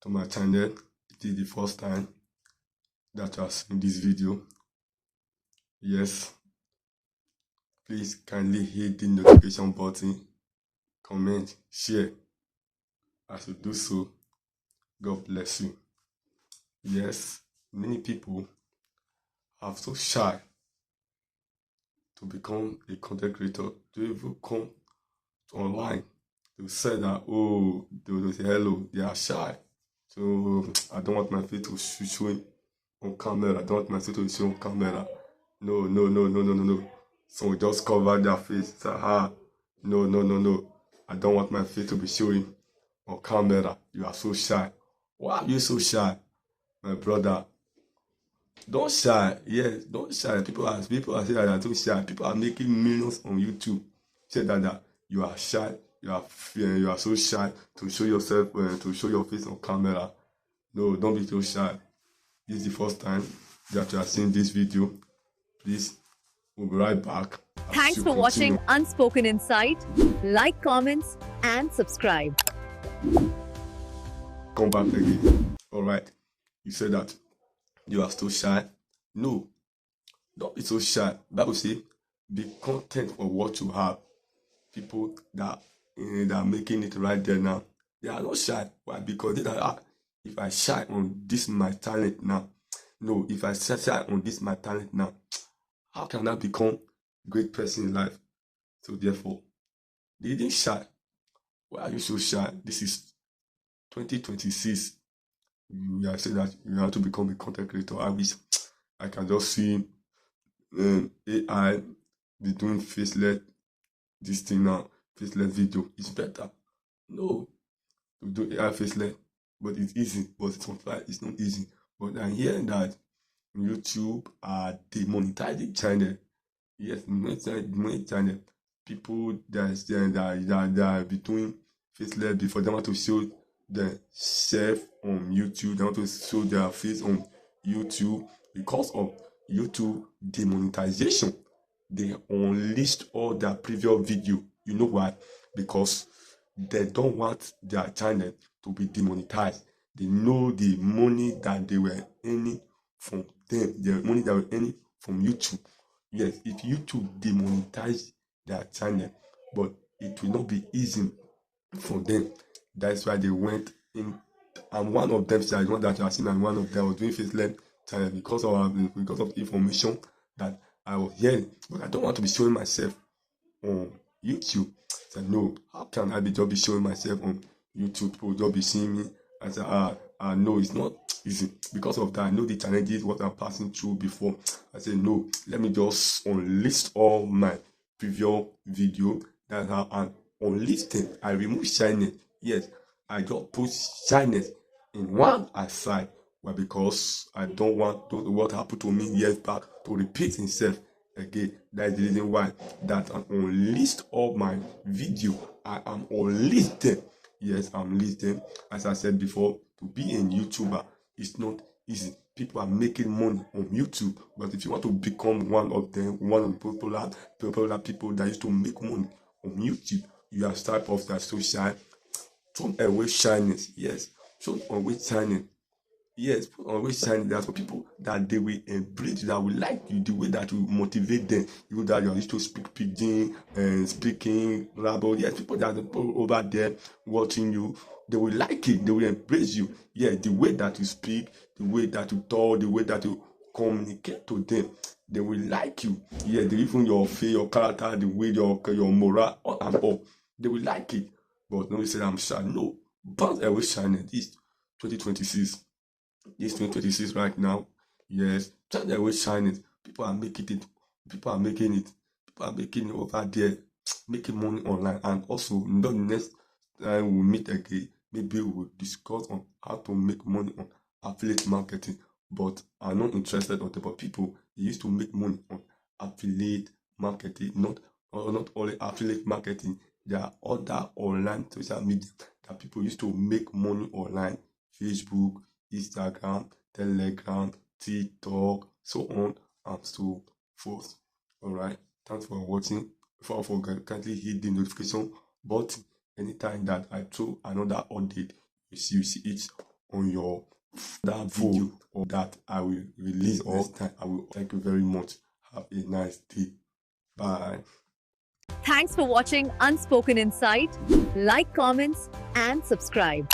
to my channel. It is the first time that you are seeing this video. Yes, please kindly hit the notification button, comment, share. As you do so, God bless you. Yes, many people are so shy to become a content creator, to even come online to say that, oh, they will say hello, they are shy. So I don't want my face to show on camera. I don't want my face to show on camera. No. So just cover their face. Say, no. I don't want my face to be showing on camera. You are so shy. Why are you so shy, my brother? Don't shy. Yes, don't shy. People are saying that you are too shy. People are making millions on YouTube. Say that you are shy. You are so shy to show yourself, to show your face on camera. No, don't be so shy. This is the first time that you are seeing this video. Please, we'll be right back. Thanks for watching Unspoken Insight. Like, comments, and subscribe. Come back again. All right. You said that you are still shy. No, don't be so shy. Bible says, be content for what you have. People that are making it right there now, they are not shy. Why? Because they are. If I shy on this my talent now, no. If I shy on this my talent now, how can I become a great person in life? So therefore, they didn't shy. Why are you so shy? This is 2026. You are saying that you have to become a content creator. I wish I can just see AI be doing faceless this thing now. Faceless video is better. No, to do AI faceless, but it's easy. But it's not easy. But I'm hearing that YouTube are demonetizing channel. Yes, money channel. People that are doing faceless before they want to show themselves on YouTube. They want to show their face on YouTube because of YouTube demonetization. They unleashed all their previous video. You know why? Because they don't want their channel to be demonetized. They know the money that they were earning from them, the money that were earning from YouTube. Yes, if YouTube demonetize their channel, but it will not be easy for them. That's why they went in. And one of them, the one that you are seeing, and one of them was doing faceless channel because of information that I was hearing. But I don't want to be showing myself on YouTube. I said, no, how can I just be showing myself on YouTube? People just be seeing me. I said, no, it's not easy. Because of that, I know the challenges, what I'm passing through before. I said, no, let me just unlist all my previous video that are unlisted. I remove shyness. Yes, I just put shyness in one aside. Well, because I don't want what happened to me years back to repeat itself again. That is the reason why that I'm unlist all my video. I am unlisted. Yes, I'm listed. As I said before, to be a YouTuber is not easy. People are making money on YouTube, but if you want to become one of them, one of the popular people that used to make money on YouTube, you have type of that so shy. Turn away shyness. Yes, turn away shyness. Yes, always shine. There's for people that they will embrace, that will like you, the way that you motivate them. You that you're used to speak pidgin and speaking rabble. Yes, people that are over there watching you, they will like it, they will embrace you. Yeah, the way that you speak, the way that you talk, the way that you communicate to them, they will like you. Yeah, even your face, your character, the way your moral, all and all, they will like it. But no, you say I'm shy. No, but I will shine. This 2026. This 2026 right now, yes, just the way shining. People are making it. People are making it. People are making it over there, making money online. And also, the next time we meet again, maybe we will discuss on how to make money on affiliate marketing. But I'm not interested on that. But people, they used to make money on affiliate marketing, not only affiliate marketing. There are other online social media that people used to make money online. Facebook, Instagram, Telegram, TikTok, so on and so forth. Alright, thanks for watching. Before I forget, kindly hit the notification button anytime that I throw another update. You see it on your that video or that I will release next time. I will thank you very much. Have a nice day. Bye. Thanks for watching Unspoken Insight. Like, comments, and subscribe.